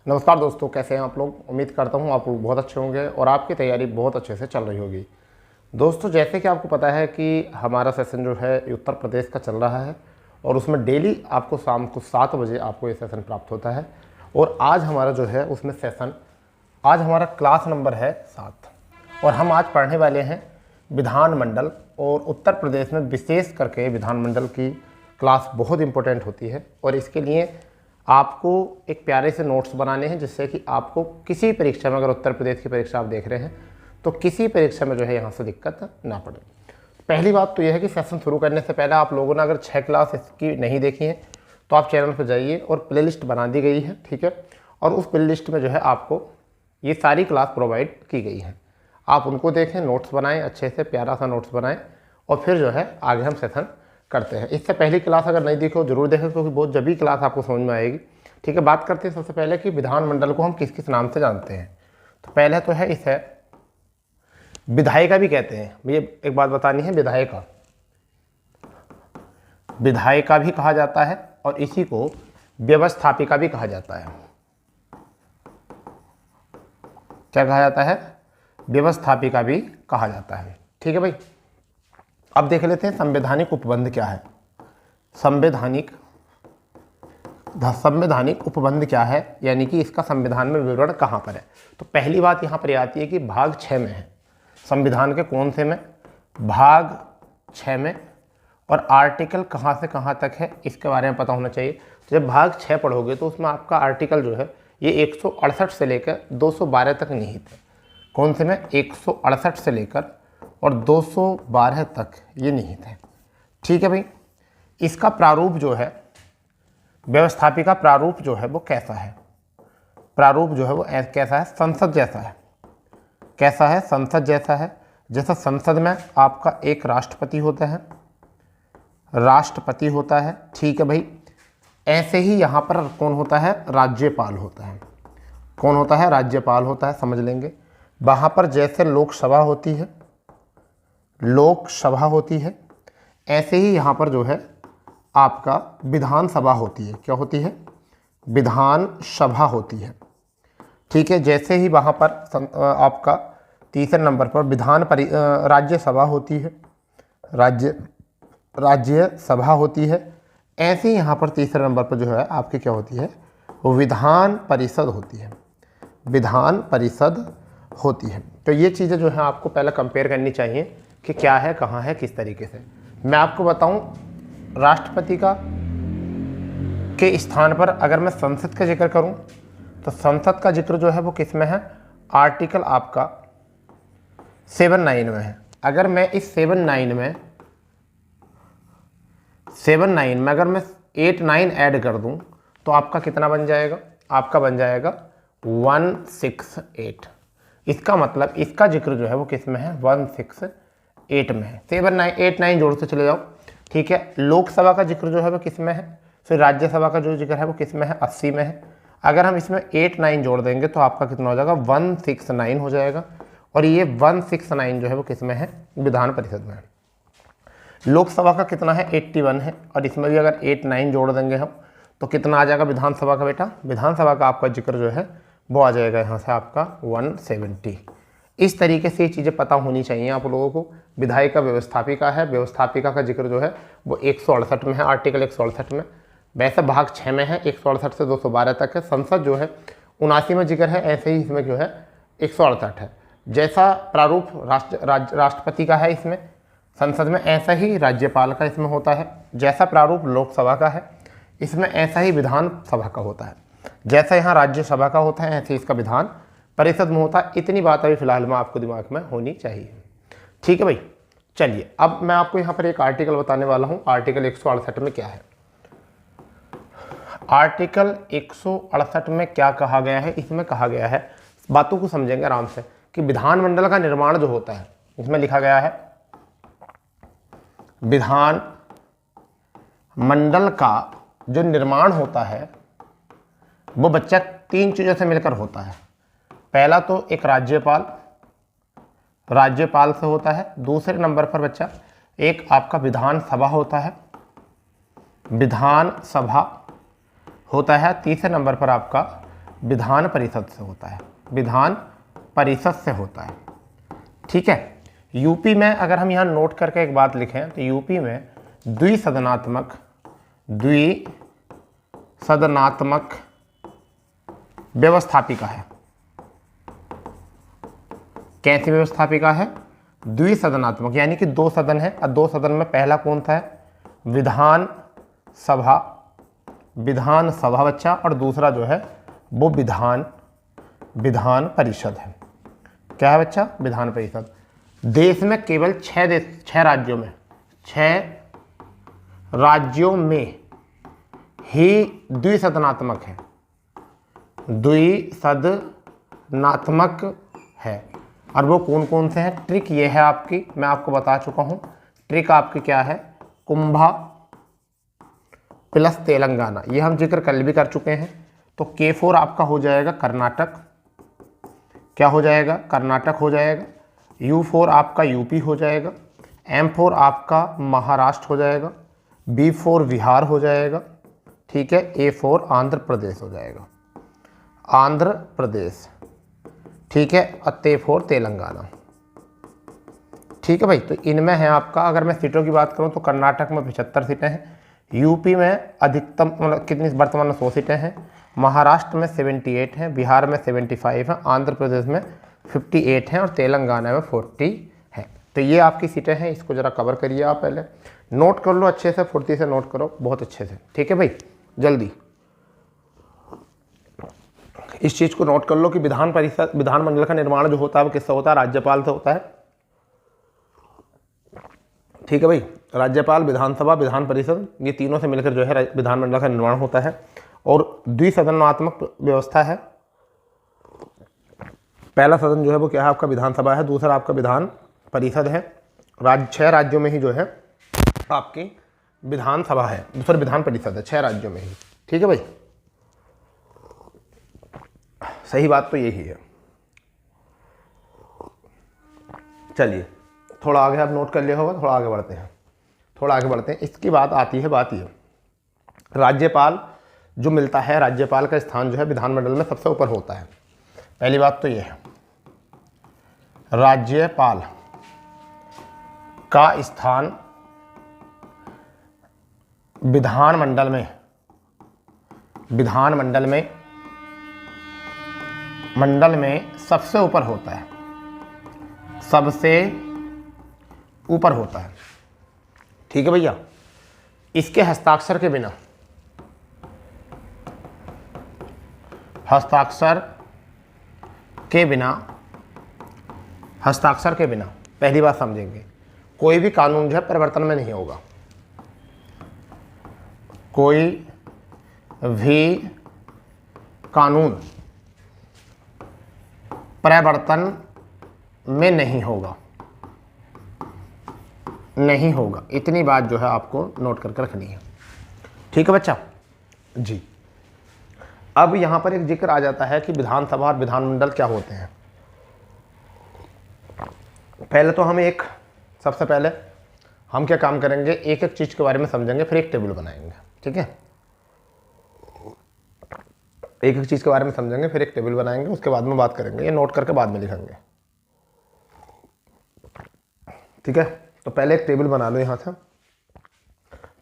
नमस्कार दोस्तों, कैसे हैं आप लोग। उम्मीद करता हूं आप लोग बहुत अच्छे होंगे और आपकी तैयारी बहुत अच्छे से चल रही होगी। दोस्तों, जैसे कि आपको पता है कि हमारा सेशन जो है उत्तर प्रदेश का चल रहा है और उसमें डेली आपको शाम को 7 बजे आपको ये सेशन प्राप्त होता है। और आज हमारा जो है उसमें सेशन, आज हमारा क्लास नंबर है 7 और हम आज पढ़ने वाले हैं विधानमंडल। और उत्तर प्रदेश में विशेष करके विधानमंडल की क्लास बहुत इंपॉर्टेंट होती है और इसके लिए आपको एक प्यारे से नोट्स बनाने हैं, जिससे कि आपको किसी परीक्षा में, अगर उत्तर प्रदेश की परीक्षा आप देख रहे हैं तो किसी परीक्षा में जो है यहाँ से दिक्कत ना पड़े। पहली बात तो यह है कि सेशन शुरू करने से पहले आप लोगों ने अगर 6 क्लास इसकी नहीं देखी है तो आप चैनल पर जाइए और प्लेलिस्ट बना दी गई है, ठीक है। और उस प्लेलिस्ट में जो है आपको ये सारी क्लास प्रोवाइड की गई है, आप उनको देखें, नोट्स बनाएं, अच्छे से प्यारा सा नोट्स बनाएं और फिर जो है आगे हम सेशन करते हैं। इससे पहली क्लास अगर नहीं देखी हो जरूर देखें, क्योंकि बहुत जबी क्लास आपको समझ में आएगी, ठीक है। बात करते हैं सबसे पहले कि विधानमंडल को हम किस किस नाम से जानते हैं। तो पहले तो है इसे विधायिका भी कहते हैं। मुझे एक बात बतानी है, विधायिका भी कहा जाता है और इसी को व्यवस्थापिका भी कहा जाता है। क्या कहा जाता है? व्यवस्थापिका भी कहा जाता है, ठीक है भाई। अब देख लेते हैं संवैधानिक उपबंध क्या है। संवैधानिक उपबंध क्या है, यानी कि इसका संविधान में विवरण कहाँ पर है। तो पहली बात यहाँ पर आती है कि भाग 6 में है। संविधान के कौन से में? भाग 6 में। और आर्टिकल कहाँ से कहाँ तक है इसके बारे में पता होना चाहिए। जब भाग 6 पढ़ोगे तो उसमें आपका आर्टिकल जो है ये 168 से लेकर 212 तक निहित है। कौन से में? 168 से लेकर और 212 तक ये निहित है, ठीक है भाई। इसका प्रारूप जो है, व्यवस्थापिका प्रारूप जो है वो कैसा है? प्रारूप जो है वो कैसा है? संसद जैसा है। कैसा है? संसद जैसा है। जैसा संसद में आपका एक राष्ट्रपति होता है, ठीक है भाई। ऐसे ही यहाँ पर कौन होता है? राज्यपाल होता है। कौन होता है? राज्यपाल होता है, समझ लेंगे। वहाँ पर जैसे लोकसभा होती है, ऐसे ही यहाँ पर जो है आपका विधानसभा होती है। क्या होती है? विधानसभा होती है, ठीक है। जैसे ही वहाँ पर आपका तीसरे नंबर पर राज्यसभा होती है, राज्यसभा होती है। ऐसे ही यहाँ पर तीसरे नंबर पर जो है आपकी क्या होती है? वो विधान परिषद होती है। विधान परिषद होती है। तो ये चीज़ें जो है आपको पहले कंपेयर करनी चाहिए कि क्या है, कहाँ है, किस तरीके से। मैं आपको बताऊं, राष्ट्रपति के स्थान पर अगर मैं संसद का जिक्र करूं तो संसद का जिक्र जो है वो किस में है? आर्टिकल आपका 79 में है। अगर मैं इस 79 में अगर मैं 89 ऐड कर दूं तो आपका कितना बन जाएगा? आपका बन जाएगा 168। इसका मतलब इसका जिक्र जो है वो किस में है? 168 में है। 7-9 जोड़ से चले जाओ, ठीक है। लोकसभा का जिक्र जो है वो किस में है? फिर राज्यसभा का जो जिक्र है वो किस में है? 80 में है। अगर हम इसमें 8-9 जोड़ देंगे तो आपका कितना हो जाएगा? 169 हो जाएगा। और ये 169 जो है वो किस में है? विधान परिषद में है। लोकसभा का कितना है? 81 है। और इसमें भी अगर 8-9 जोड़ देंगे हम तो कितना आ जाएगा विधानसभा का बेटा? विधानसभा का आपका जिक्र जो है वो आ जाएगा यहाँ से आपका 170। इस तरीके से ये चीज़ें पता होनी चाहिए आप लोगों को। विधायिका व्यवस्थापिका है। व्यवस्थापिका का जिक्र जो है वो 168 में है, आर्टिकल 168 में। वैसे भाग 6 में है, 168 से 212 तक है। संसद जो है 79 में जिक्र है, ऐसे ही इसमें जो है 168 है। जैसा प्रारूप राष्ट्रपति का है इसमें संसद में, ऐसा ही राज्यपाल का इसमें होता है। जैसा प्रारूप लोकसभा का है इसमें, ऐसा ही विधानसभा का होता है। जैसा यहाँ राज्यसभा का होता है ऐसे इसका विधान परिषद में होता है। इतनी बात अभी फिलहाल में आपको दिमाग में होनी चाहिए, ठीक है भाई। चलिए, अब मैं आपको यहाँ पर एक आर्टिकल बताने वाला हूँ। आर्टिकल 168 में क्या है? आर्टिकल 168 में क्या कहा गया है? इसमें कहा गया है, बातों को समझेंगे आराम से, कि विधानमंडल का निर्माण जो होता है, इसमें लिखा गया है विधान मंडल का जो निर्माण होता है वो बच्चा 3 चीज़ों से मिलकर होता है। पहला तो एक राज्यपाल से होता है। दूसरे नंबर पर बच्चा एक आपका विधानसभा होता है, विधानसभा होता है। तीसरे नंबर पर आपका विधान परिषद से होता है, विधान परिषद से होता है। ठीक है, यूपी में अगर हम यहाँ नोट करके एक बात लिखें तो यूपी में द्विसदनात्मक व्यवस्थापिका है। कैसी व्यवस्थापिका है? द्विसदनात्मक, यानी कि 2 सदन है और 2 सदन में पहला कौन सा है? विधान सभा बच्चा, और दूसरा जो है वो विधान परिषद है। क्या है बच्चा? विधान परिषद। देश में केवल 6 राज्यों में ही द्विसदनात्मक है। और वो कौन कौन से हैं? ट्रिक ये है आपकी, मैं आपको बता चुका हूँ। ट्रिक आपकी क्या है? कुंभा प्लस तेलंगाना, ये हम जिक्र कल भी कर चुके हैं। तो K4 आपका हो जाएगा कर्नाटक। क्या हो जाएगा? कर्नाटक हो जाएगा। U4 आपका यूपी हो जाएगा। M4 आपका महाराष्ट्र हो जाएगा। B4 बिहार हो जाएगा। ठीक है, A4 आंध्र प्रदेश हो जाएगा, आंध्र प्रदेश। ठीक है, और T4 तेलंगाना। ठीक है भाई, तो इनमें है आपका, अगर मैं सीटों की बात करूं तो कर्नाटक में 75 सीटें हैं, यूपी में अधिकतम मतलब कितनी वर्तमान में 100 सीटें हैं, महाराष्ट्र में 78 हैं, बिहार में 75 हैं, आंध्र प्रदेश में 58 हैं और तेलंगाना में 40 हैं। तो ये आपकी सीटें हैं, इसको ज़रा कवर करिए आप, पहले नोट कर लो अच्छे से, फुर्ती से नोट करो, बहुत अच्छे से। ठीक है भाई, जल्दी इस चीज़ को नोट कर लो कि विधानमंडल का निर्माण जो होता है वो किससे होता है? राज्यपाल से होता है। ठीक है भाई, राज्यपाल, विधानसभा, विधान परिषद, ये तीनों से मिलकर जो है विधानमंडल का निर्माण होता है। और द्विसदनात्मक व्यवस्था है। पहला सदन जो है वो क्या है? आपका विधानसभा है, दूसरा आपका विधान परिषद है। 6 राज्यों में ही जो है आपकी विधानसभा है, दूसरा विधान परिषद है, 6 राज्यों में ही। ठीक है भाई, सही बात तो यही है। चलिए थोड़ा आगे आप नोट कर लिया होगा, थोड़ा आगे बढ़ते हैं। इसकी बात आती है, बात ये, राज्यपाल जो मिलता है, राज्यपाल का स्थान जो है विधानमंडल में सबसे ऊपर होता है। पहली बात तो ये है, राज्यपाल का स्थान विधानमंडल में सबसे ऊपर होता है, सबसे ऊपर होता है। ठीक है भैया, इसके हस्ताक्षर के बिना पहली बात समझेंगे, कोई भी कानून जो है परिवर्तन में नहीं होगा। कोई भी कानून परिवर्तन में नहीं होगा, इतनी बात जो है आपको नोट करके रखनी है। ठीक है बच्चा जी। अब यहां पर एक जिक्र आ जाता है कि विधानसभा और विधानमंडल क्या होते हैं। पहले तो सबसे पहले हम क्या काम करेंगे, एक एक चीज के बारे में समझेंगे, फिर एक टेबल बनाएंगे। ठीक है, एक एक चीज के बारे में समझेंगे, फिर एक टेबल बनाएंगे, उसके बाद में बात करेंगे, ये नोट करके बाद में लिखेंगे। ठीक है, तो पहले एक टेबल बना लो, यहां से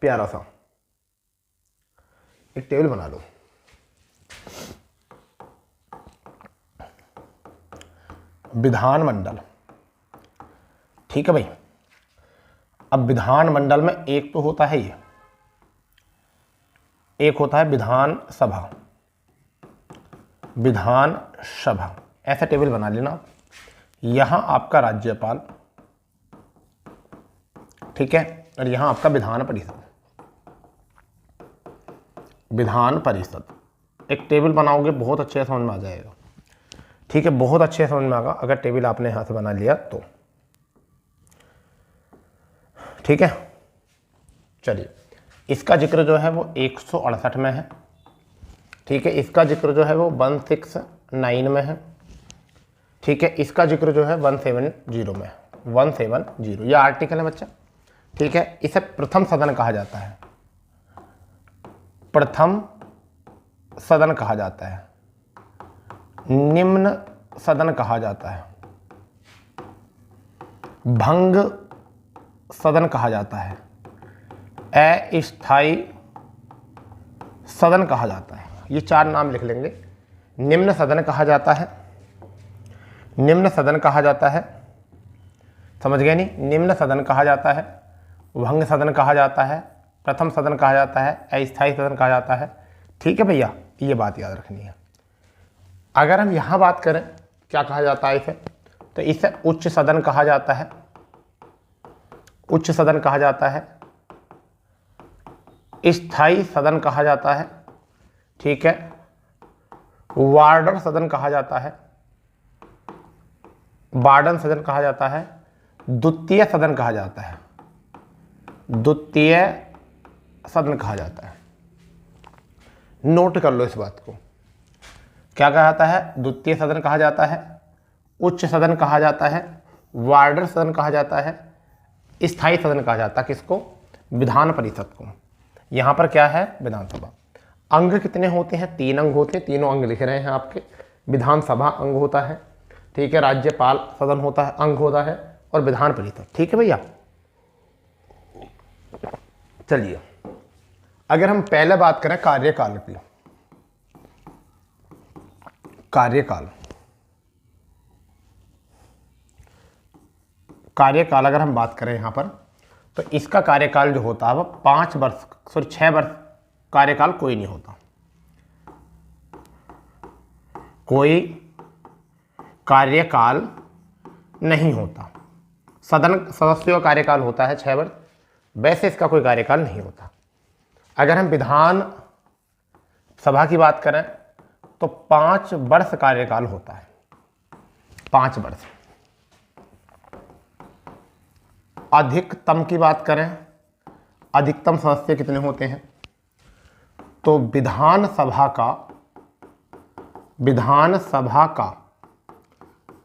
प्यारा सा एक टेबल बना लो। विधानमंडल। ठीक है भाई, अब विधानमंडल में एक तो होता है ये, एक होता है विधानसभा, ऐसा टेबल बना लेना। यहां आपका राज्यपाल, ठीक है, और यहां आपका विधान परिषद। एक टेबल बनाओगे बहुत अच्छे से समझ में आ जाएगा। ठीक है, बहुत अच्छे से समझ में आएगा अगर टेबल आपने यहां से बना लिया तो। ठीक है, चलिए इसका जिक्र जो है वो 168 में है। ठीक है, इसका जिक्र जो है वो 169 में है। ठीक है, इसका जिक्र जो है 170 में, 170, यह आर्टिकल है बच्चा। ठीक है, इसे प्रथम सदन कहा जाता है, प्रथम सदन कहा जाता है। निम्न सदन कहा जाता है, भंग सदन कहा जाता है, अस्थायी सदन कहा जाता है। ये 4 नाम लिख लेंगे। निम्न सदन कहा जाता है, निम्न सदन कहा जाता है, समझ गए नहीं? निम्न सदन कहा जाता है, भंग सदन कहा जाता है, प्रथम सदन कहा जाता है, अस्थायी सदन कहा जाता है। ठीक है भैया, ये बात याद रखनी है। अगर हम यहाँ बात करें क्या कहा जाता है इसे, तो इसे उच्च सदन कहा जाता है, उच्च सदन कहा जाता है, स्थायी सदन कहा जाता है, ठीक है, वार्डर सदन कहा जाता है, वार्डन सदन कहा जाता है, द्वितीय सदन कहा जाता है, द्वितीय सदन कहा जाता है। नोट कर लो इस बात को। क्या कहा जाता है? द्वितीय सदन कहा जाता है, उच्च सदन कहा जाता है, वार्डर सदन कहा जाता है, स्थायी सदन कहा जाता है। किसको? विधान परिषद को। यहाँ पर क्या है? विधानसभा। अंग कितने होते हैं? 3 अंग होते हैं। तीनों अंग लिख रहे हैं आपके। विधानसभा अंग होता है, ठीक है, राज्यपाल सदन होता है, अंग होता है, और विधान परिषद। ठीक है भैया। चलिए, अगर हम पहले बात करें कार्यकाल की, कार्यकाल, कार्यकाल अगर हम बात करें यहाँ पर, तो इसका कार्यकाल जो होता है वह 5 वर्ष, सॉरी 6 वर्ष कार्यकाल कोई नहीं होता। कोई कार्यकाल नहीं होता। सदन सदस्यों का कार्यकाल होता है 6 वर्ष, वैसे इसका कोई कार्यकाल नहीं होता। अगर हम विधान सभा की बात करें तो 5 वर्ष कार्यकाल होता है, 5 वर्ष। अधिकतम की बात करें, अधिकतम सदस्य कितने होते हैं, तो विधानसभा का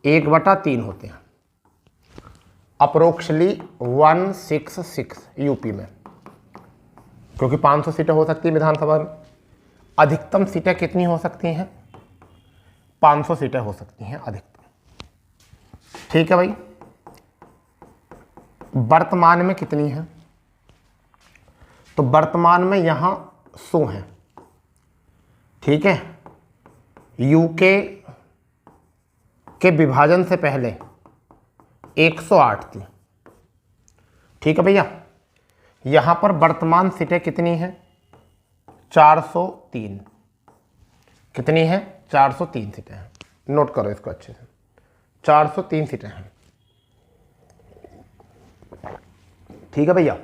1/3 होते हैं, अप्रोक्सली 166 यूपी में, क्योंकि 500 सीटें हो सकती हैं विधानसभा में। अधिकतम सीटें कितनी हो सकती हैं? 500 सीटें हो सकती हैं अधिकतम। ठीक है भाई। वर्तमान में कितनी है? तो वर्तमान में यहाँ 100 हैं, ठीक है। यूके के विभाजन से पहले 108 थी, ठीक है भैया। यहाँ पर वर्तमान सीटें कितनी हैं? 403। कितनी है? 403 सीटें हैं। नोट करो इसको अच्छे से, 403 सीटें हैं, ठीक है भैया।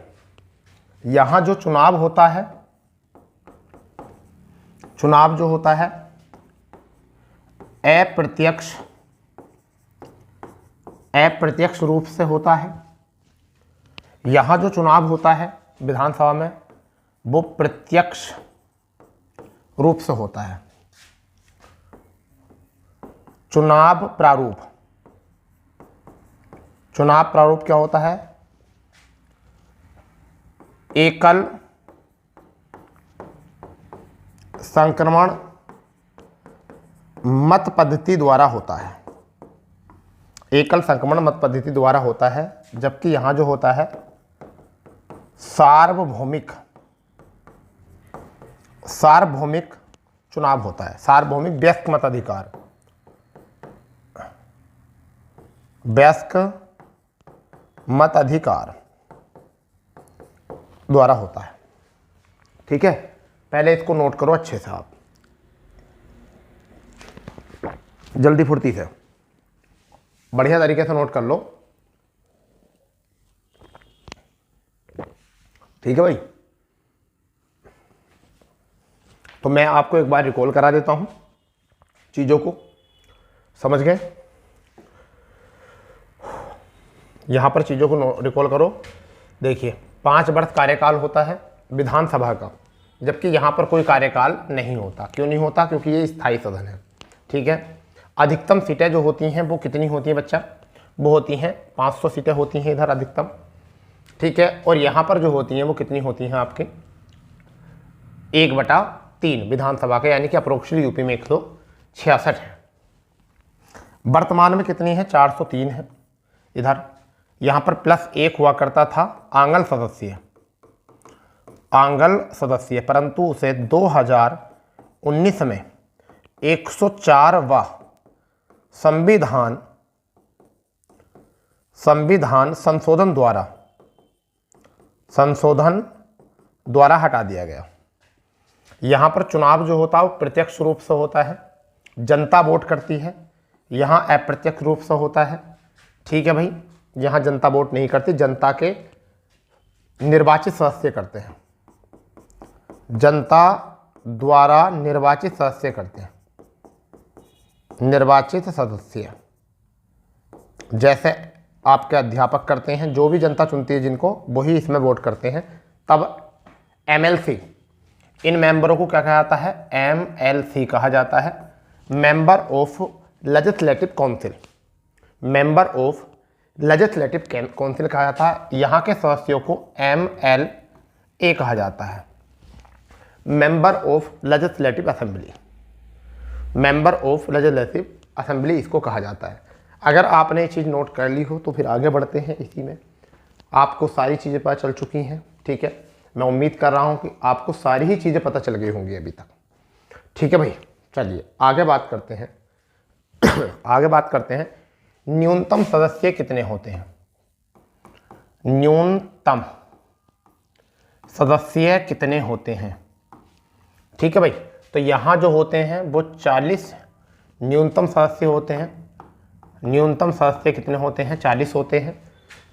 यहाँ जो चुनाव होता है, चुनाव जो होता है अप्रत्यक्ष रूप से होता है। यहाँ जो चुनाव होता है विधानसभा में वो प्रत्यक्ष रूप से होता है। चुनाव प्रारूप, चुनाव प्रारूप क्या होता है? एकल संक्रमण मत पद्धति द्वारा होता है, एकल संक्रमण मत पद्धति द्वारा होता है। जबकि यहां जो होता है सार्वभौमिक चुनाव होता है, सार्वभौमिक वयस्क मताधिकार, वयस्क मताधिकार द्वारा होता है, ठीक है। पहले इसको नोट करो अच्छे से आप, जल्दी फुर्ती से, बढ़िया तरीके से नोट कर लो, ठीक है भाई। तो मैं आपको एक बार रिकॉल करा देता हूं चीजों को, समझ गए? यहां पर चीजों को रिकॉल करो। देखिए 5 वर्ष कार्यकाल होता है विधानसभा का, जबकि यहां पर कोई कार्यकाल नहीं होता। क्यों नहीं होता? क्योंकि ये स्थायी सदन है, ठीक है। अधिकतम सीटें जो होती हैं वो कितनी होती हैं बच्चा? वो होती हैं 500 सीटें होती हैं इधर अधिकतम, ठीक है। और यहाँ पर जो होती हैं वो कितनी होती हैं आपके? 1/3 विधानसभा के, यानी कि अप्रोक्सिमेटली यूपी में 166 है, वर्तमान में कितनी है, 403 है। इधर यहाँ पर +1 हुआ करता था आंगल सदस्य, परंतु उसे 2019 में 104वां संविधान संशोधन द्वारा हटा दिया गया। यहाँ पर चुनाव जो होता है वो प्रत्यक्ष रूप से होता है, जनता वोट करती है। यहाँ अप्रत्यक्ष रूप से होता है। ठीक है भाई, यहाँ जनता वोट नहीं करती, जनता के निर्वाचित सदस्य करते हैं, जनता द्वारा निर्वाचित सदस्य करते हैं। निर्वाचित सदस्य जैसे आपके अध्यापक करते हैं, जो भी जनता चुनती है जिनको, वही इसमें वोट करते हैं। तब MLC, इन मेंबरों को क्या कहा जाता है, MLC कहा जाता है, member of legislative council. Member of legislative council कहा जाता है। यहाँ के सदस्यों को MLA कहा जाता है, member of legislative assembly. Member of legislative assembly इसको कहा जाता है। अगर आपने ये चीज़ नोट कर ली हो तो फिर आगे बढ़ते हैं। इसी में आपको सारी चीज़ें पता चल चुकी हैं। ठीक है, मैं उम्मीद कर रहा हूँ कि आपको सारी ही चीज़ें पता चल गई होंगी अभी तक। ठीक है भाई, चलिए आगे बात करते हैं। आगे बात करते हैं, न्यूनतम सदस्य कितने होते हैं। न्यूनतम सदस्य कितने होते हैं। ठीक है भाई, तो यहाँ जो होते हैं वो 40 न्यूनतम सदस्य होते हैं। न्यूनतम सदस्य कितने होते हैं, 40 होते हैं।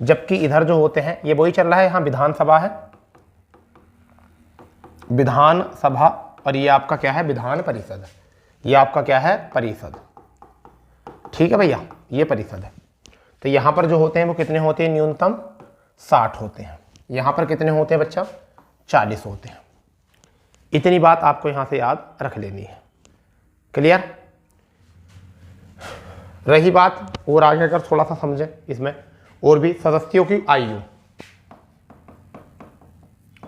जबकि इधर जो होते हैं, ये वही चल रहा है, यहाँ विधानसभा है, विधानसभा, और ये आपका क्या है, विधान परिषद। ये आपका क्या है, परिषद। ठीक है भैया, ये परिषद है। तो यहाँ पर जो होते हैं वो कितने होते हैं, न्यूनतम 60 होते हैं। यहाँ पर कितने होते हैं बच्चा, 40 होते हैं। इतनी बात आपको यहाँ से याद रख लेनी है। क्लियर। रही बात और आगे अगर थोड़ा सा समझें इसमें और भी, सदस्यों की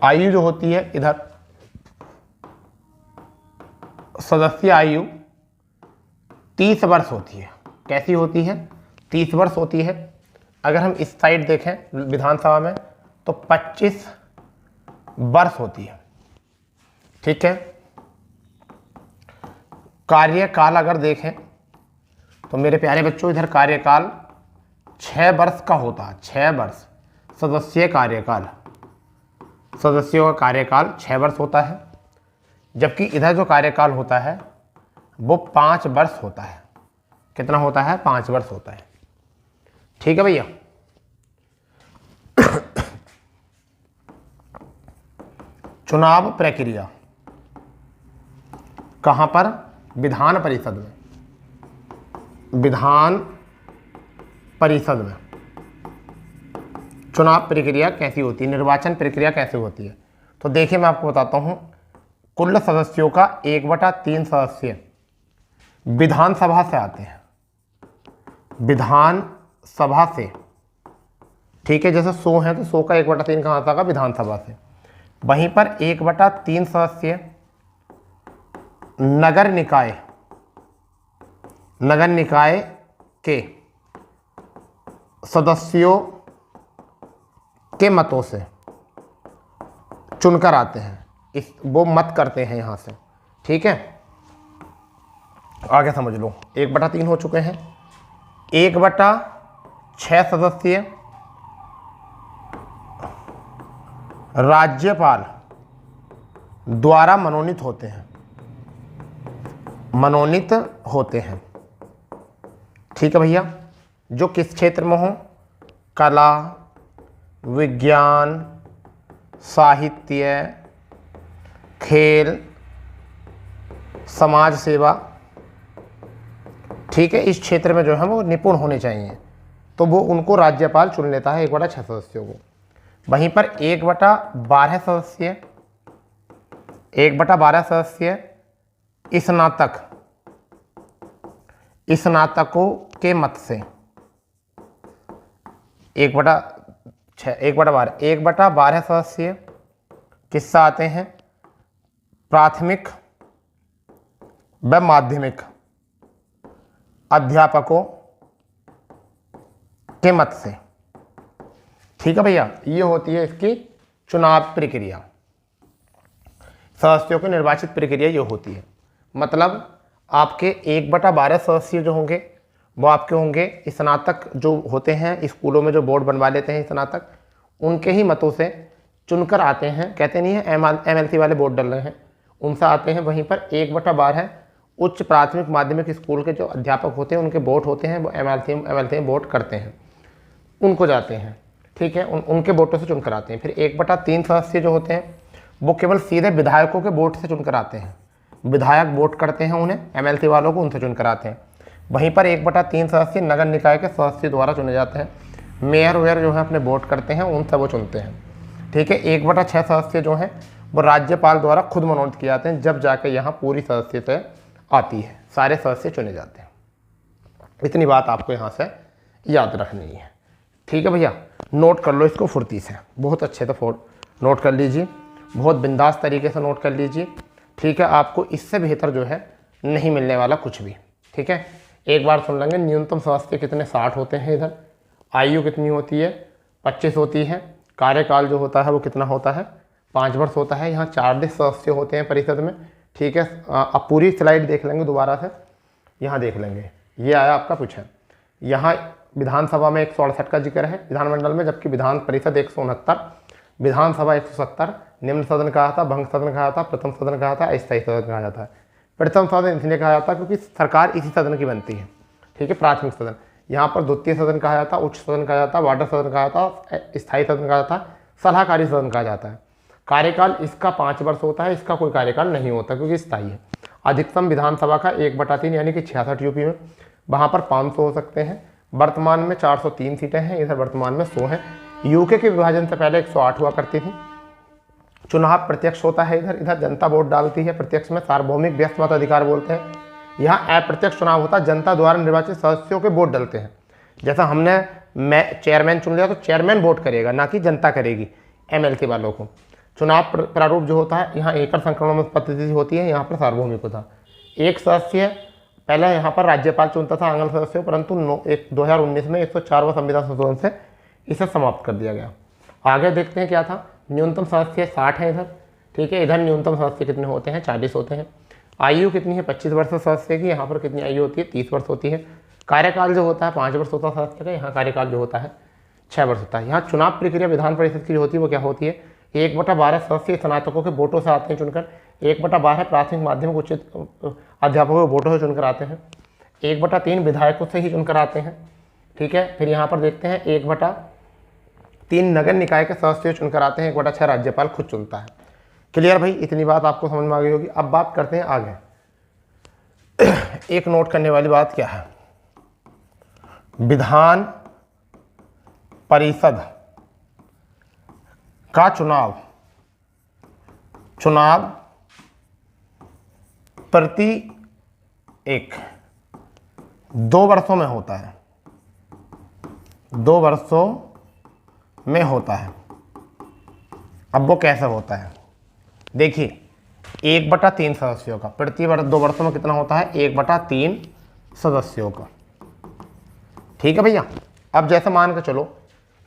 आयु जो होती है, इधर सदस्य आयु 30 वर्ष होती है। कैसी होती है, 30 वर्ष होती है। अगर हम इस साइड देखें विधानसभा में तो 25 वर्ष होती है। ठीक है। कार्यकाल अगर देखें तो मेरे प्यारे बच्चों, इधर कार्यकाल 6 वर्ष का होता है। 6 वर्ष सदस्य कार्यकाल, सदस्यों का कार्यकाल 6 वर्ष होता है। जबकि इधर जो कार्यकाल होता है वो 5 वर्ष होता है। कितना होता है, 5 वर्ष होता है। ठीक है भैया। चुनाव प्रक्रिया कहाँ पर, विधान परिषद में। विधान परिषद में चुनाव प्रक्रिया कैसी होती है, निर्वाचन प्रक्रिया कैसे होती है। तो देखिए मैं आपको बताता हूँ, कुल सदस्यों का 1/3 सदस्य विधानसभा से आते हैं। विधानसभा से, ठीक है, जैसे 100 है तो 100 का 1/3 कहाँ आता है, विधानसभा से। वहीं पर 1/3 सदस्य नगर निकाय के सदस्यों के मतों से चुनकर आते हैं। वो मत करते हैं यहाँ से। ठीक है, आगे समझ लो। 1/3 हो चुके हैं। 1/6 सदस्य राज्यपाल द्वारा मनोनीत होते हैं। ठीक है भैया, जो किस क्षेत्र में हो, कला, विज्ञान, साहित्य, खेल, समाज सेवा, ठीक है, इस क्षेत्र में जो है वो निपुण होने चाहिए। तो वो उनको राज्यपाल चुन लेता है 1/6 सदस्यों को। वहीं पर 1/12 सदस्य स्नातकों के मत से 1/12 सदस्य किससे आते हैं, प्राथमिक व माध्यमिक अध्यापकों के मत से। ठीक है भैया, ये होती है इसकी चुनाव प्रक्रिया, सदस्यों को निर्वाचित प्रक्रिया ये होती है। मतलब आपके 1/12 सदस्य जो होंगे वो आपके होंगे स्नातक जो होते हैं, स्कूलों में जो बोर्ड बनवा लेते हैं स्नातक, उनके ही मतों से चुनकर आते हैं। कहते नहीं है MLC वाले बोर्ड डल रहे हैं, उनसे आते हैं। वहीं पर 1/12 उच्च प्राथमिक माध्यमिक स्कूल के जो अध्यापक होते हैं उनके वोट होते हैं, वो MLC में वोट करते हैं, उनको जाते हैं। ठीक है, उनके वोटों से चुनकर आते हैं। फिर 1/3 सदस्य जो होते हैं वो केवल सीधे विधायकों के वोट से चुनकर आते हैं। विधायक वोट करते हैं उन्हें, MLC वालों को, उनसे चुनकर आते हैं। वहीं पर 1/3 सदस्य नगर निकाय के सदस्य द्वारा चुने जाते हैं। मेयर वेयर जो है अपने वोट करते हैं, उनसे वो चुनते हैं। ठीक है, 1/6 सदस्य जो हैं वो राज्यपाल द्वारा खुद मनोनीत किए जाते हैं, जब जाकर यहाँ पूरी सदस्यता आती है, सारे सदस्य चुने जाते हैं। इतनी बात आपको यहाँ से याद रखनी है। ठीक है भैया, नोट कर लो इसको फुर्ती से, बहुत अच्छे से नोट कर लीजिए, बहुत बिंदास तरीके से नोट कर लीजिए। ठीक है, आपको इससे बेहतर जो है नहीं मिलने वाला कुछ भी। ठीक है, एक बार सुन लेंगे। न्यूनतम सदस्य कितने, 60 होते हैं। इधर आयु कितनी होती है, 25 होती है। कार्यकाल जो होता है वो कितना होता है, 5 वर्ष होता है। यहाँ 40 सदस्य होते हैं परिषद में। ठीक है, अब पूरी स्लाइड देख लेंगे दोबारा से, यहाँ देख लेंगे। ये आया आपका कुछ है, यहाँ विधानसभा में 168 का जिक्र है विधानमंडल में, जबकि विधान परिषद 169, विधानसभा 170, निम्न सदन कहा था, भंग सदन कहा था, प्रथम सदन कहा था, अस्थायी सदन कहा जाता है। प्रथम सदन इसलिए कहा जाता है क्योंकि सरकार इसी सदन की बनती है। ठीक है, प्राथमिक सदन। यहाँ पर द्वितीय सदन कहा जाता, उच्च सदन कहा जाता, वार्डर सदन कहा जाता, स्थायी सदन कहा जाता, सलाहकारी सदन कहा जाता है। कार्यकाल इसका 5 वर्ष होता है, इसका कोई कार्यकाल नहीं होता क्योंकि स्थायी है। अधिकतम विधानसभा का 1/3 यानी कि 66 यूपी में, वहाँ पर 500 हो सकते हैं। वर्तमान में 403 सीटें हैं, इधर वर्तमान में 100 हैं। यूके के विभाजन से पहले 108 हुआ करती थी। चुनाव प्रत्यक्ष होता है, इधर जनता वोट डालती है। प्रत्यक्ष में सार्वभौमिक व्यस्त मताधिकार बोलते हैं। यहाँ अप्रत्यक्ष चुनाव होता है, जनता द्वारा निर्वाचित सदस्यों के वोट डलते हैं। जैसा मैं चेयरमैन चुन लिया तो चेयरमैन वोट करेगा, ना कि जनता करेगी MLC वालों को। चुनाव प्रारूप जो होता है, यहाँ एकल संक्रमण में पद्धति होती है, यहाँ पर सार्वभौमिक होता। एक सदस्य पहले यहाँ पर राज्यपाल चुनता था आंगन सदस्यों, परंतु 2019 में 104वां संविधान संशोधन से इसे समाप्त कर दिया गया। आगे देखते हैं क्या था। न्यूनतम सदस्य 60 है इधर। ठीक है, इधर न्यूनतम सदस्य कितने होते हैं, 40 होते हैं। आयु कितनी है, 25 वर्ष सदस्य की। यहाँ पर कितनी आयु होती है, 30 वर्ष होती है। कार्यकाल जो होता है 5 वर्ष होता है सदस्य का, यहाँ कार्यकाल जो होता है 6 वर्ष होता है। यहाँ चुनाव प्रक्रिया विधान परिषद की जो होती है वो क्या होती है, 1/12 सदस्य स्नातकों के वोटों से आते हैं चुनकर, 1/12 प्राथमिक माध्यमिक उचित अध्यापकों के वोटों से चुनकर आते हैं, 1/3 विधायकों से ही चुनकर आते हैं। ठीक है, फिर यहाँ पर देखते हैं 1/3 नगर निकाय के सदस्य चुनकर आते हैं, 1/6 राज्यपाल खुद चुनता है। क्लियर भाई, इतनी बात आपको समझ में आ गई होगी। अब बात करते हैं आगे। एक नोट करने वाली बात क्या है, विधान परिषद का चुनाव प्रति 2 वर्षों में होता है, 2 वर्षों में होता है। अब वो कैसे होता है, देखिए 1/3 सदस्यों का प्रति वर्ष 2 वर्षों में कितना होता है, 1/3 सदस्यों का। ठीक है भैया, अब जैसे मान के चलो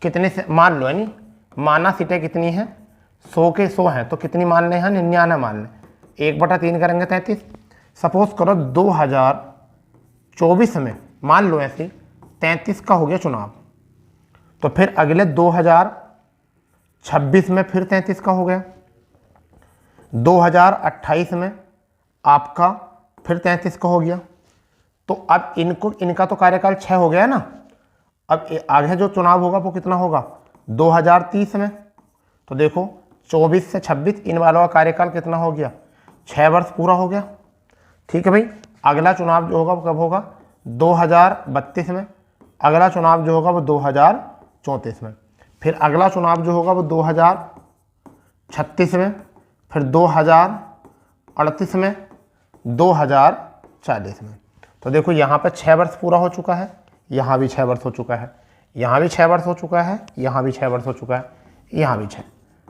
कितने से मान लो, यानी माना सीटें कितनी हैं, 100 के 100 हैं, तो कितनी मान लें, 99 मान लें। 1/3 करेंगे 33। सपोज करो 2024 में मान लो ऐसे 33 का हो गया चुनाव, तो फिर अगले 2026 में फिर 33 का हो गया, 2028 में आपका फिर 33 का हो गया। तो अब इनका तो कार्यकाल 6 हो गया ना। अब आगे जो चुनाव होगा वो कितना होगा, 2030 में। तो देखो 24 से 26 इन वालों का कार्यकाल कितना हो गया, 6 वर्ष पूरा हो गया। ठीक है भाई, अगला चुनाव जो होगा वो कब होगा, 2032 में। अगला चुनाव जो होगा वो 2034 में। फिर अगला चुनाव जो होगा वो 2036 में, फिर 2038 में, 2040 में। तो देखो यहाँ पर 6 वर्ष पूरा हो चुका है, यहाँ भी 6 वर्ष हो चुका है, यहाँ भी 6 वर्ष हो चुका है, यहाँ भी 6 वर्ष हो चुका है, यहाँ भी 6।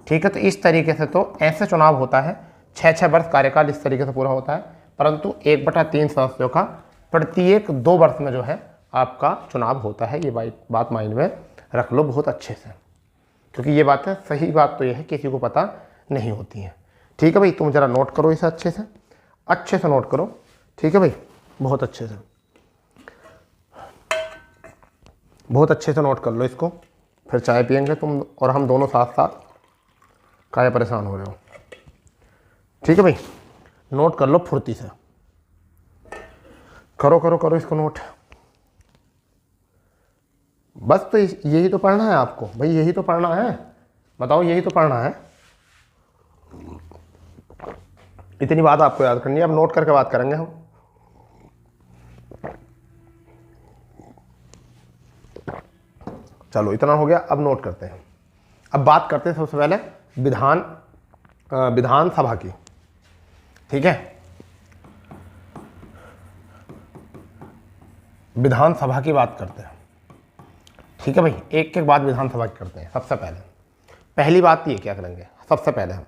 ठीक है, तो इस तरीके से तो ऐसे चुनाव होता है, 6-6 वर्ष कार्यकाल इस तरीके से पूरा होता है। परंतु 1/3 सदस्यों का प्रत्येक 2 वर्ष में जो है आपका चुनाव होता है। ये बात माइंड में रख लो बहुत अच्छे से, क्योंकि ये बातें सही बात तो ये है किसी को पता नहीं होती हैं। ठीक है भाई, तुम जरा नोट करो इसे अच्छे से नोट करो। ठीक है भाई, बहुत अच्छे से नोट कर लो इसको, फिर चाय पियेंगे तुम और हम दोनों साथ साथ। काहे परेशान हो रहे हो? ठीक है भाई, नोट कर लो फुर्ती से, करो इसको नोट। बस तो यही तो पढ़ना है आपको भाई, यही तो पढ़ना है। बताओ, यही तो पढ़ना है। इतनी बात आपको याद करनी है। अब नोट करके बात करेंगे हम। चलो, इतना हो गया। अब नोट करते हैं। अब बात करते हैं सबसे पहले विधानसभा की। ठीक है, विधानसभा की बात करते हैं। ठीक है भाई, एक एक बात विधानसभा की करते हैं। सबसे पहली बात ये क्या करेंगे, सबसे पहले हम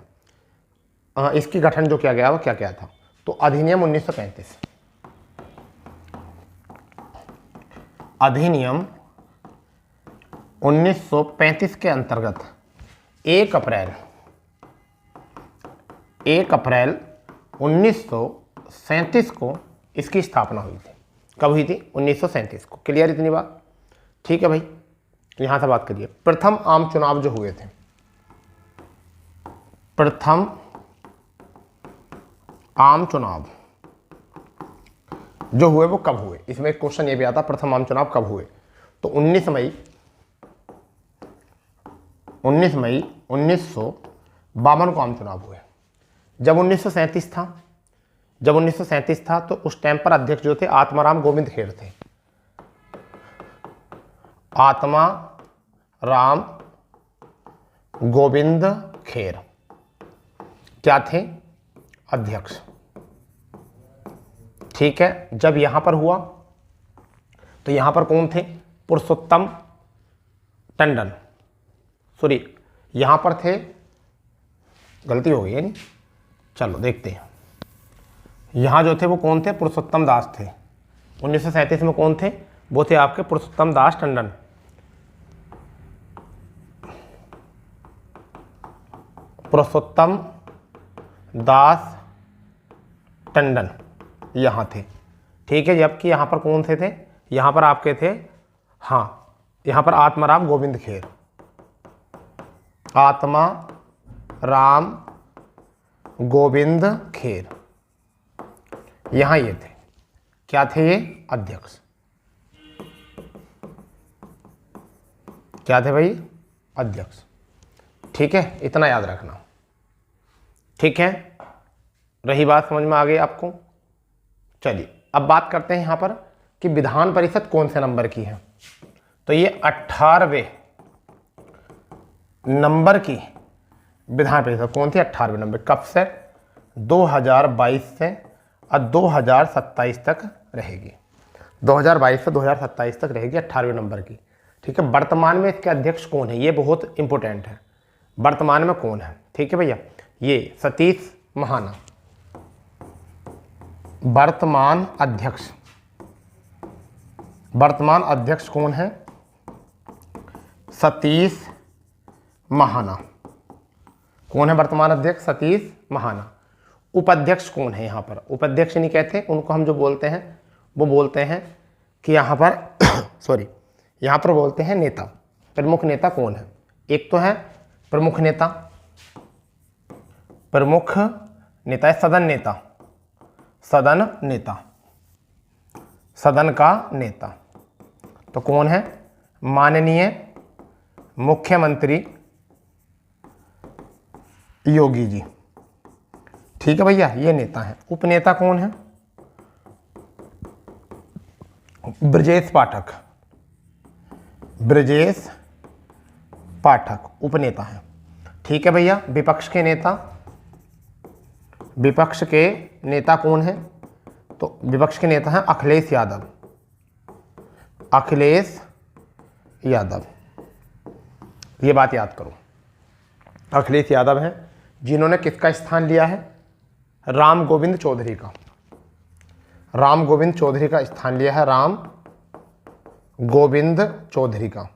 इसकी गठन जो किया गया वो क्या क्या था। तो अधिनियम 1935, अधिनियम 1935 के अंतर्गत 1 अप्रैल 1937 को इसकी स्थापना हुई थी। कब हुई थी? 1937 को। क्लियर इतनी बात? ठीक है भाई, यहां से बात करिए। प्रथम आम चुनाव जो हुए थे, प्रथम आम चुनाव जो हुए वो कब हुए? इसमें एक क्वेश्चन ये भी आता, प्रथम आम चुनाव कब हुए? तो 19 मई 1952 को आम चुनाव हुए। जब 1937 था तो उस टाइम पर अध्यक्ष जो थे आत्माराम गोविंद खेर थे। आत्माराम गोविंद खेर क्या थे? अध्यक्ष। ठीक है, जब यहां पर हुआ तो यहां पर कौन थे? पुरुषोत्तम टंडन। सॉरी, यहां पर थे, गलती हो गई है नहीं, चलो देखते हैं। यहां जो थे वो कौन थे? पुरुषोत्तम दास थे। 1937 में कौन थे? वो थे आपके पुरुषोत्तम दास टंडन। पुरुषोत्तम दास टंडन यहां थे। ठीक है, जबकि यहां पर कौन से थे? यहां पर आपके थे, हाँ, यहां पर आत्माराम गोविंद खेर। आत्माराम गोविंद खेर यहां ये थे। क्या थे ये? अध्यक्ष। क्या थे भाई? अध्यक्ष। ठीक है, इतना याद रखना। ठीक है, रही बात समझ में आ गई आपको? चलिए अब बात करते हैं यहां पर कि विधान परिषद कौन से नंबर की है। तो ये 18वें नंबर की विधान परिषद कौन थी? 18वें नंबर। कब से? 2022 से और 2027 तक रहेगी। 2022 से 2027 तक रहेगी 18वें नंबर की। ठीक है, वर्तमान में इसके अध्यक्ष कौन है? ये बहुत इंपॉर्टेंट है। वर्तमान में कौन है? ठीक है भैया, ये सतीश महाना वर्तमान अध्यक्ष कौन है? सतीश महाना। कौन है वर्तमान अध्यक्ष? सतीश महाना। उपाध्यक्ष कौन है यहाँ पर? उपाध्यक्ष नहीं कहते उनको, हम जो बोलते हैं वो बोलते हैं कि यहाँ पर सॉरी, यहाँ पर बोलते हैं नेता। प्रमुख नेता कौन है? एक तो है प्रमुख नेता है सदन नेता, सदन का नेता। तो कौन है? माननीय मुख्यमंत्री योगी जी। ठीक है भैया, ये नेता है। उपनेता कौन है? ब्रजेश पाठक उपनेता है। ठीक है भैया, विपक्ष के नेता कौन है? तो विपक्ष के नेता हैं अखिलेश यादव। ये बात याद करो, अखिलेश यादव हैं जिन्होंने किसका स्थान लिया है? राम गोविंद चौधरी का। राम गोविंद चौधरी का स्थान लिया है, राम गोविंद चौधरी का,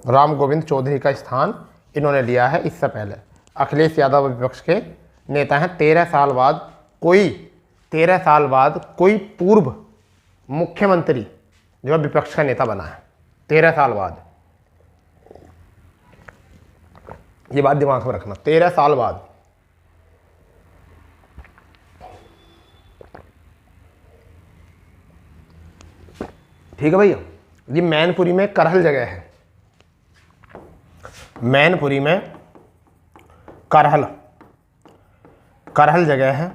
राम गोविंद चौधरी का स्थान इन्होंने लिया है। इससे पहले अखिलेश यादव विपक्ष के नेता हैं। 13 साल बाद कोई पूर्व मुख्यमंत्री जो है विपक्ष का नेता बना है, 13 साल बाद। ये बात दिमाग में रखना, 13 साल बाद। ठीक है भैया। ये मैनपुरी में करहल जगह है, मैनपुरी में करहल जगह है,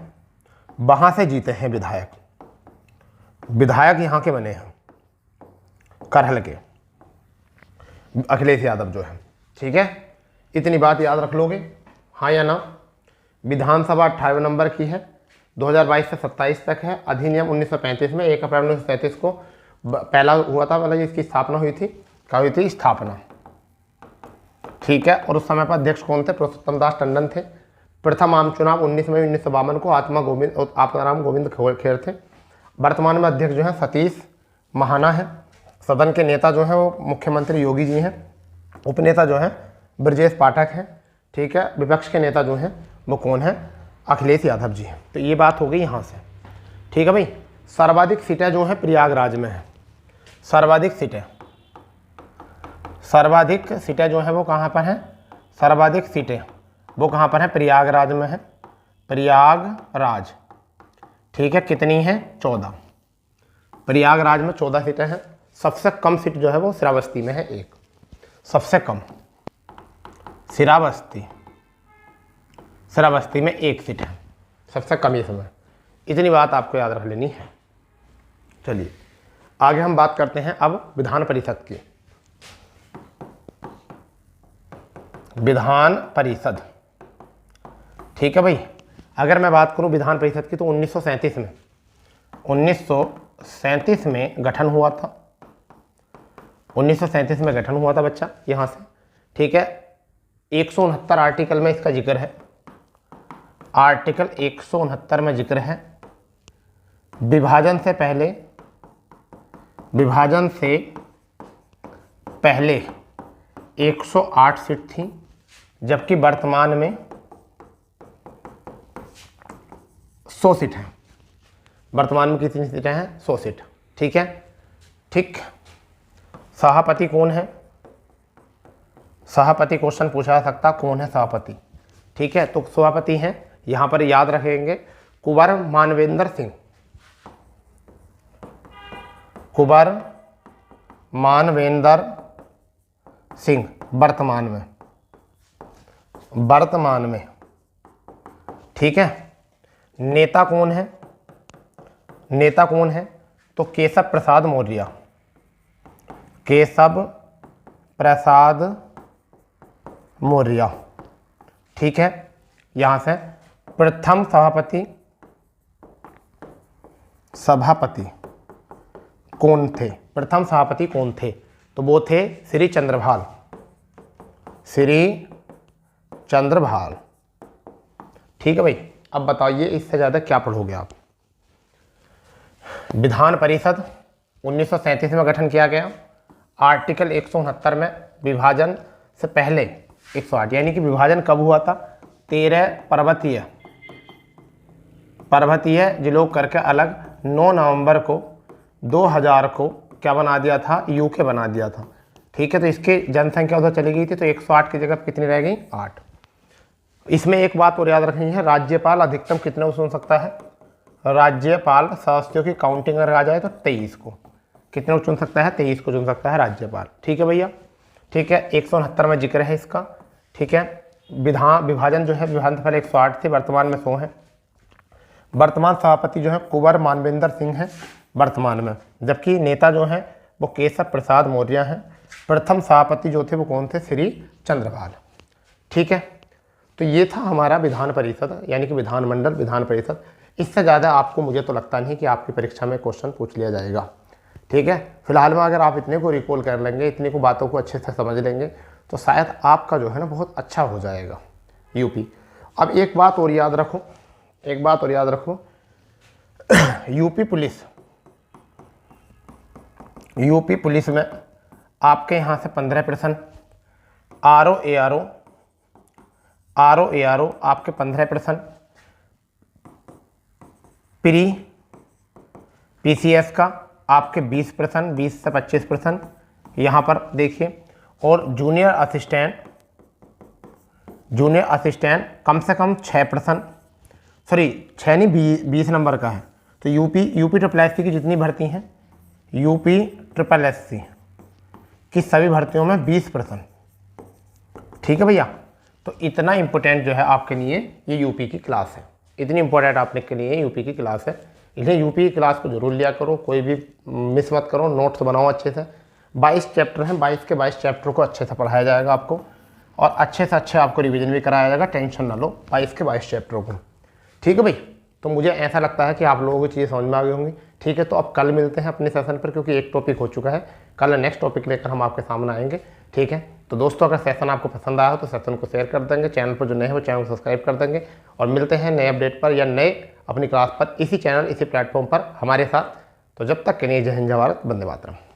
वहां से जीते हैं विधायक। विधायक यहां के बने हैं करहल के, अखिलेश यादव जो है। ठीक है, इतनी बात याद रख लोगे, हाँ या ना। विधानसभा 58 नंबर की है, 2022 से 27 तक है। अधिनियम 1935 में 1 अप्रैल 1933 को पहला हुआ था, मतलब इसकी स्थापना हुई थी। क्या हुई थी? स्थापना। ठीक है, और उस समय पर अध्यक्ष कौन थे? पुरुषोत्तम दास टंडन थे। प्रथम आम चुनाव 19 मई 1952 को आत्माराम गोविंद खेर थे। वर्तमान में अध्यक्ष जो है सतीश महाना है। सदन के नेता जो है वो मुख्यमंत्री योगी जी हैं। उपनेता जो है ब्रजेश पाठक है। ठीक है, विपक्ष के नेता जो हैं वो कौन है? अखिलेश यादव जी हैं। तो ये बात हो गई यहाँ से। ठीक है भाई। सर्वाधिक सीटें जो हैं प्रयागराज में है। सर्वाधिक सीटें जो हैं वो कहाँ पर हैं? सर्वाधिक सीटें वो कहाँ पर हैं? प्रयागराज में है, प्रयागराज। ठीक है, कितनी हैं? 14। प्रयागराज में 14 सीटें हैं। सबसे कम सीट जो है वो श्रावस्ती में है, 1। सबसे कम श्रावस्ती में 1 सीट है, सबसे कम ये समय। इतनी बात आपको याद रख लेनी है। चलिए आगे हम बात करते हैं अब विधान परिषद की। विधान परिषद, ठीक है भाई। अगर मैं बात करूं विधान परिषद की तो 1937 में गठन हुआ था। 1937 में गठन हुआ था बच्चा यहाँ से। ठीक है, 169 आर्टिकल में इसका जिक्र है। आर्टिकल 169 में जिक्र है। विभाजन से पहले 108 सीट थी, जबकि वर्तमान में 100 सीट हैं। वर्तमान में कितनी सीटें हैं? 100 सीट। ठीक है, ठीक। सभापति कौन है? सभापति क्वेश्चन पूछा जा सकता, कौन है सभापति? ठीक है, तो सभापति हैं यहाँ पर याद रखेंगे कुंवर मानवेंद्र सिंह। कुंवर मानवेंद्र सिंह वर्तमान में। ठीक है, नेता कौन है? नेता कौन है? तो केशव प्रसाद मौर्य। केशव प्रसाद मौर्य। ठीक है, यहाँ से प्रथम सभापति कौन थे? प्रथम सभापति कौन थे? तो वो थे श्री चंद्रभाल। ठीक है भाई। अब बताइए इससे ज़्यादा क्या पढ़ोगे आप। विधान परिषद 1937 में गठन किया गया। आर्टिकल 169 में विभाजन से पहले 108, यानी कि विभाजन कब हुआ था? 13 पर्वतीय जिलों करके अलग 9 नवंबर को 2000 को क्या बना दिया था? यूके बना दिया था। ठीक है, तो इसकी जनसंख्या उधर चली गई थी, तो 108 की जगह कितनी रह गई? 8। इसमें एक बात और याद रखनी है, राज्यपाल अधिकतम कितने को चुन सकता है? राज्यपाल सदस्यों की काउंटिंग अगर आ जाए तो 23 को। कितने को चुन सकता है? 23 को चुन सकता है राज्यपाल। ठीक है भैया। ठीक है, 169 में जिक्र है इसका। ठीक है, विभाजन जो है विधान सभा 108 थे, वर्तमान में 100 है। वर्तमान सभापति जो है कुंवर मानवेंद्र सिंह हैं वर्तमान में, जबकि नेता जो हैं वो केशव प्रसाद मौर्य हैं। प्रथम सभापति जो थे वो कौन थे? श्री चंद्रभाल। ठीक है, तो ये था हमारा विधान परिषद, यानी कि विधानमंडल, विधान परिषद। इससे ज़्यादा आपको मुझे तो लगता नहीं कि आपकी परीक्षा में क्वेश्चन पूछ लिया जाएगा। ठीक है, फिलहाल में अगर आप इतने को रिकॉल कर लेंगे, इतने को बातों को अच्छे से समझ लेंगे, तो शायद आपका जो है ना बहुत अच्छा हो जाएगा यूपी। अब एक बात और याद रखो, यूपी पुलिस में आपके यहाँ से 15%, R O A R O आपके 15%, प्री PCS का आपके 20%, 20 से 25% यहाँ पर देखिए। और जूनियर असिस्टेंट कम से कम 6%, सॉरी 6 नहीं 20 नंबर का है। तो यूपी SSSC की जितनी भर्ती हैं, यूपी SSSC की सभी भर्तियों में 20%। ठीक है भैया, तो इतना इम्पोर्टेंट जो है आपके लिए ये यूपी की क्लास है, इतनी इम्पोर्टेंट आपने के लिए यूपी की क्लास है। इसलिए यूपी की क्लास को जरूर लिया करो, कोई भी मिस मत करो, नोट्स बनाओ अच्छे से। 22 चैप्टर हैं, 22 के 22 चैप्टर को अच्छे से पढ़ाया जाएगा आपको, और अच्छे से अच्छे आपको रिवीजन भी कराया जाएगा, टेंशन ना लो 22 के 22 चैप्टरों को। ठीक है भाई, तो मुझे ऐसा लगता है कि आप लोगों को चीज़ें समझ में आ गई होंगी। ठीक है, तो अब कल मिलते हैं अपने सेशन पर, क्योंकि एक टॉपिक हो चुका है। कल नेक्स्ट टॉपिक लेकर हम आपके सामने आएंगे। ठीक है, तो दोस्तों अगर सेशन आपको पसंद आया हो तो सेशन को शेयर कर देंगे, चैनल पर जो नए हो चैनल को सब्सक्राइब कर देंगे, और मिलते हैं नए अपडेट पर या नए अपनी क्लास पर, इसी चैनल इसी प्लेटफॉर्म पर हमारे साथ। तो जब तक के लिए जय हिंद, जय भारत, वंदे मातरम।